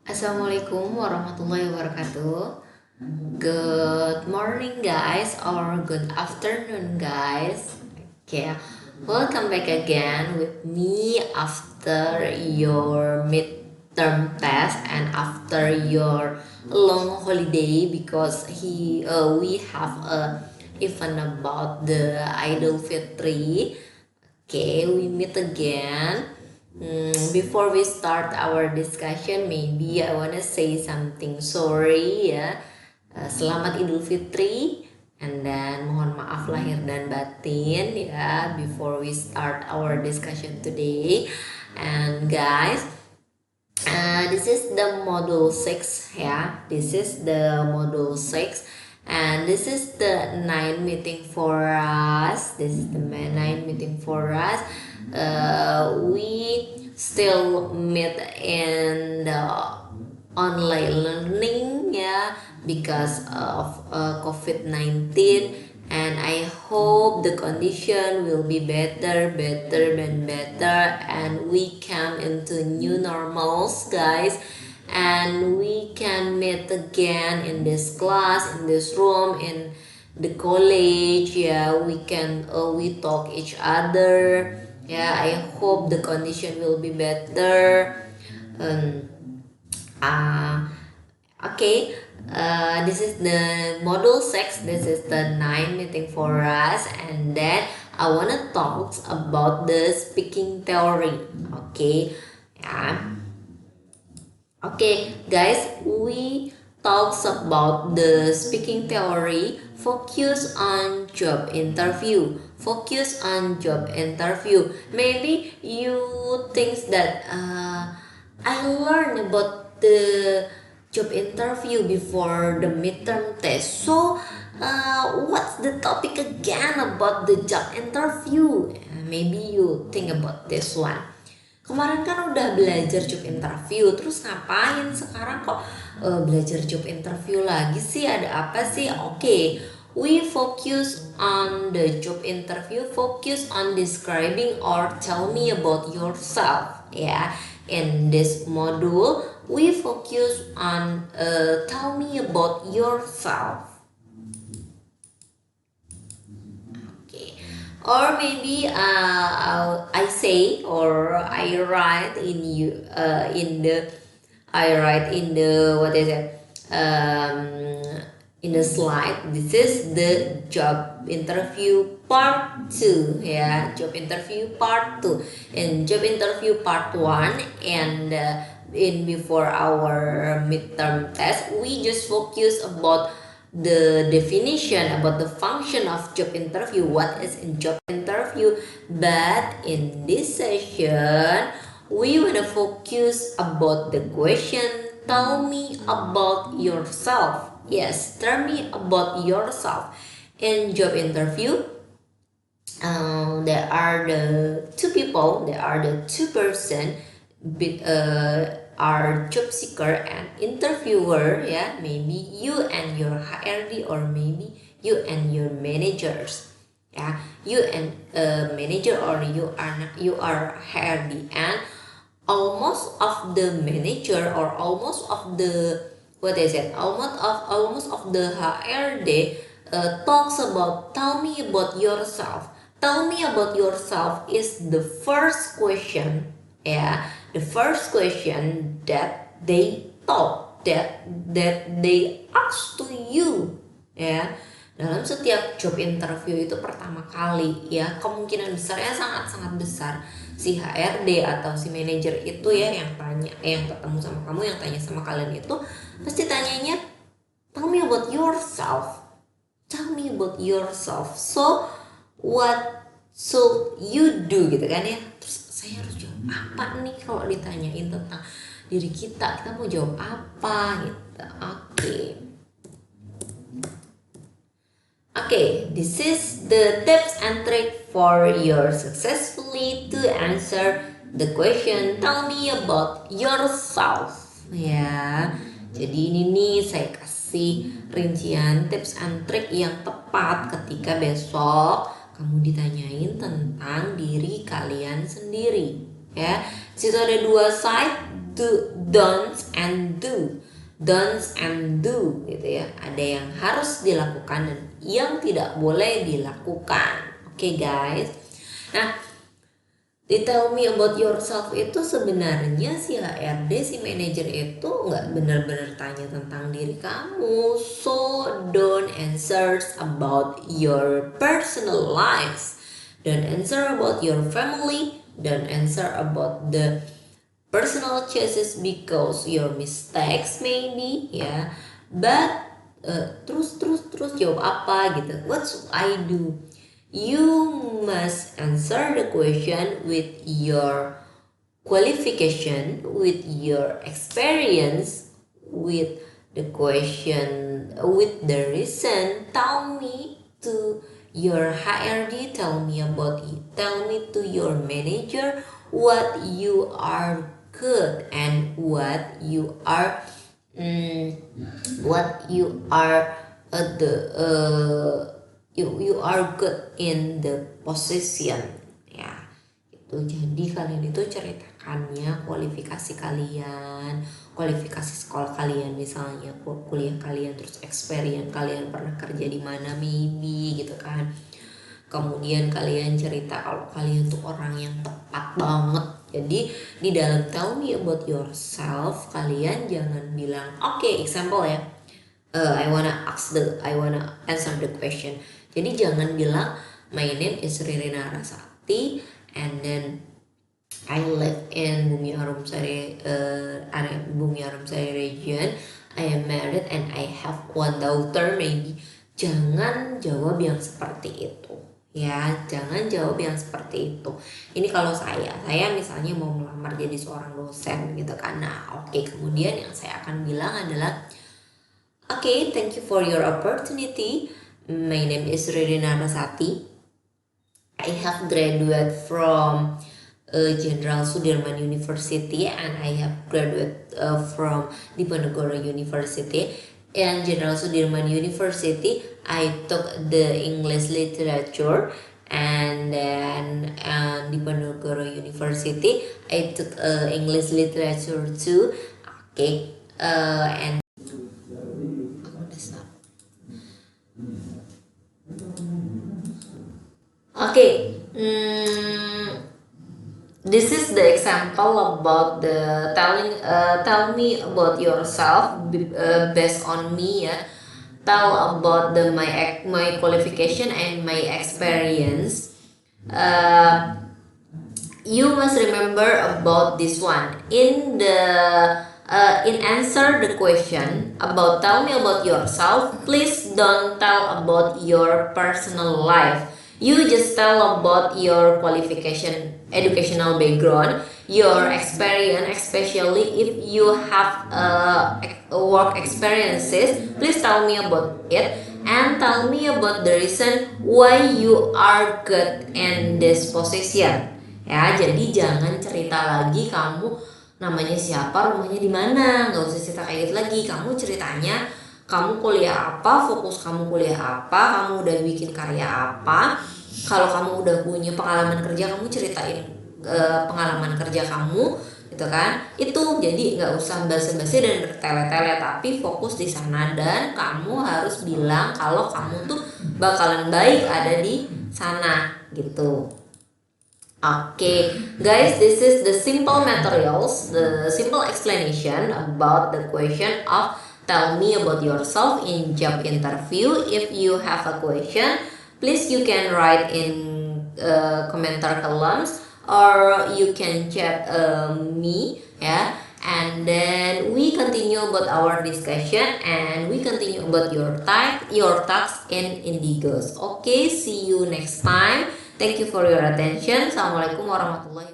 Assalamualaikum warahmatullahi wabarakatuh. Good morning, guys, or good afternoon, guys. Okay, welcome back again with me after your midterm test and after your long holiday because we have a event about the Idul Fitri. Okay, we meet again. Before we start our discussion, maybe I wanna say something sorry ya. Selamat Idul Fitri, and then mohon maaf lahir dan batin ya. Before we start our discussion today, and guys, this is the module 6 ya. This is the module 6. And this is the 9 meeting for us. This is the 9 meeting for us. We still meet in the online learning ya because of COVID-19, and I hope the condition will be better and better, and we come into new normals, guys, and we can meet again in this class, in this room, in the college. Yeah, we can we talk each other. Yeah, I hope the condition will be better. um, uh, okay, this is the module 6. This is the 9 meeting for us, and then I wanna talk about the speaking theory. Okay, yeah. Okay, guys, we talks about the speaking theory. Focus on job interview. Focus on job interview. Maybe you think that I learned about the job interview before the midterm test. So, what's the topic again about the job interview? Maybe you think about this one. Kemarin kan udah belajar job interview, terus ngapain sekarang kok belajar job interview lagi sih? Ada apa sih? Oke, we focus on the job interview, focus on describing or tell me about yourself. Ya, in this module, we focus on tell me about yourself. Or maybe I say or I write in the what is it in the slide. This is the job interview part 2. Yeah, job interview part 2. In job interview part 1 and in before our midterm test, we just focus about the definition, about the function of job interview, what is in job interview. But in this session, we want to focus about the question, tell me about yourself. Yes, tell me about yourself. In job interview, there are the two people, there are the two person, are job seeker and interviewer. Yeah, maybe you and your HRD, or maybe you and your managers. Yeah, you and manager, or you are HRD, and almost of the manager, or almost of the almost of the HRD talks about tell me about yourself. Tell me about yourself is the first question. Yeah, the first question that they talk, that they ask to you. Ya, dalam setiap job interview itu pertama kali ya, kemungkinan besarnya sangat besar si HRD atau si manajer itu ya yang tanya, yang ketemu sama kamu, yang tanya sama kalian itu pasti tanyanya tell me about yourself. Tell me about yourself. So what should you do gitu kan ya? Terus saya harus jawab apa nih kalau ditanyain tentang diri kita mau jawab apa gitu. Okay, this is the tips and trick for your successfully to answer the question tell me about yourself. Ya, jadi ini nih saya kasih rincian tips and trick yang tepat ketika besok kamu ditanyain tentang diri kalian sendiri. Ya, di situ ada dua slide. don'ts and do gitu ya. Ada yang harus dilakukan dan yang tidak boleh dilakukan. Oke, guys. Nah, di tell me about yourself itu sebenarnya si HRD, si manajer itu nggak benar-benar tanya tentang diri kamu. So don't answer about your personal lives. Don't answer about your family. Don't answer about the personal choices because your mistakes maybe ya. But terus jawab apa gitu. What should I do? You must answer the question with your qualification, with your experience, with the question, with the reason. Tell me to your HRD, tell me about you, tell me to your manager what you are good and what you are you are good in the position ya itu. Jadi kalian itu ceritakannya kualifikasi kalian, kualifikasi sekolah kalian, misalnya kuliah kalian, terus experience kalian pernah kerja di mana maybe gitu kan. Kemudian kalian cerita kalau kalian tuh orang yang tepat banget. Jadi di dalam tell me about yourself kalian jangan bilang example ya, I wanna answer the question. Jadi jangan bilang my name is Riri Narasati and then I live in Bumi Arum Sari region. I am married and I have one daughter maybe. Jangan jawab yang seperti itu. Ya, jangan jawab yang seperti itu. Ini kalau saya misalnya mau melamar jadi seorang dosen gitu kan. Nah, kemudian yang saya akan bilang adalah thank you for your opportunity. My name is Riri Narasati. I have graduated from Jenderal Sudirman University and I have graduated from Diponegoro University. And Jenderal Sudirman University, I took the English literature, and then Diponegoro University, I took English literature too. And this is the example about the tell me about yourself based on me ya. Tell about my qualification and my experience. You must remember about this one in answer the question about tell me about yourself. Please don't tell about your personal life. You just tell about your qualification, educational background, your experience, especially if you have work experiences. Please tell me about it and tell me about the reason why you are good in this position. Ya, jadi jangan cerita lagi kamu namanya siapa, rumahnya di mana, nggak usah cerita kayak gitu lagi. Kamu ceritanya kamu kuliah apa, fokus kamu kuliah apa, kamu udah bikin karya apa. Kalau kamu udah punya pengalaman kerja, kamu ceritain pengalaman kerja kamu gitu kan. Itu jadi nggak usah basa-basi dan bertele-tele, tapi fokus di sana. Dan kamu harus bilang kalau kamu tuh bakalan baik ada di sana gitu. Guys, this is the simple materials, the simple explanation about the question of tell me about yourself in job interview. If you have a question, please you can write in komentar columns or you can chat me ya. And then we continue about our discussion and we continue about your tasks in Indigos. See you next time. Thank you for your attention. Assalamualaikum warahmatullahi wabarakatuh.